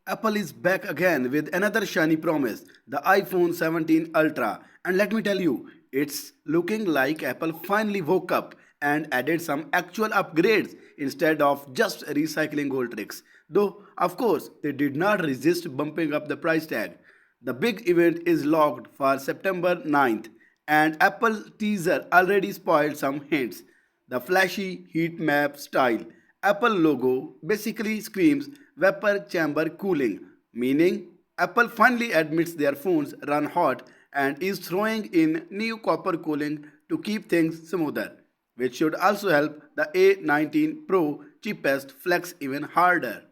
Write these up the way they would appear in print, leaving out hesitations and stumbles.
Apple is back again with another shiny promise, the iPhone 17 Ultra. And let me tell you, it's looking like Apple finally woke up and added some actual upgrades instead of just recycling old tricks. Though, of course, they did not resist bumping up the price tag. The big event is logged for September 9th, and Apple teaser already spoiled some hints. The flashy heat map style Apple logo basically screams vapor chamber cooling, meaning Apple finally admits their phones run hot and is throwing in new copper cooling to keep things smoother, which should also help the A19 Pro cheapest flex even harder.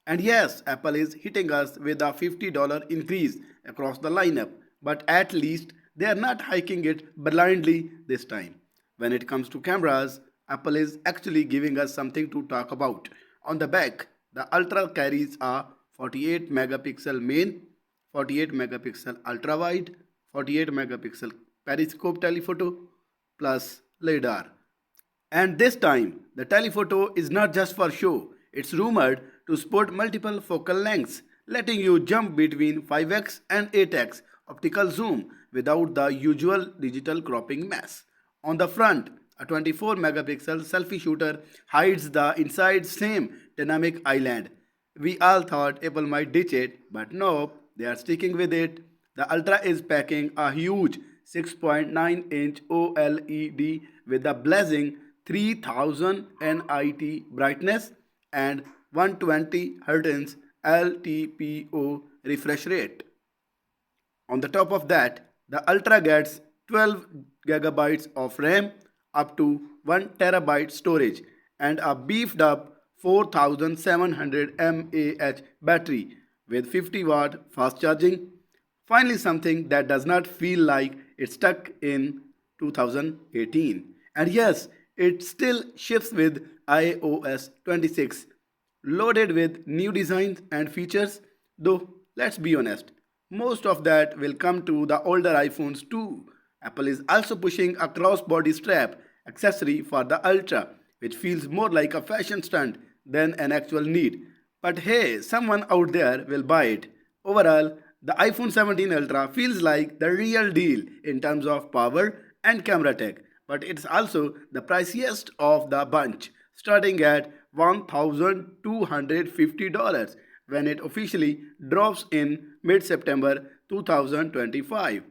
And yes, Apple is hitting us with a $50 increase across the lineup, but at least they are not hiking it blindly this time. When it comes to cameras, Apple is actually giving us something to talk about. On the back, the Ultra carries a 48 megapixel main, 48 megapixel ultra wide, 48 megapixel periscope telephoto plus LiDAR. And this time, the telephoto is not just for show, it's rumored to sport multiple focal lengths, letting you jump between 5x and 8x optical zoom without the usual digital cropping mess. On the front, a 24 megapixel selfie shooter hides the inside same dynamic island. We all thought Apple might ditch it, but nope, they are sticking with it. The Ultra is packing a huge 6.9-inch OLED with a blazing 3000 nit brightness and 120 Hz LTPO refresh rate. On the top of that, the Ultra gets 12 gigabytes of RAM, up to 1 terabyte storage, and a beefed up 4700 mAh battery with 50-watt fast charging. Finally, something that does not feel like it's stuck in 2018. And yes, it still ships with iOS 26, loaded with new designs and features, though let's be honest, most of that will come to the older iPhones too. Apple is also pushing a crossbody strap accessory for the Ultra, which feels more like a fashion stunt than an actual need. But hey, someone out there will buy it. Overall, the iPhone 17 Ultra feels like the real deal in terms of power and camera tech, but it's also the priciest of the bunch, starting at $1,250 when it officially drops in mid September 2025.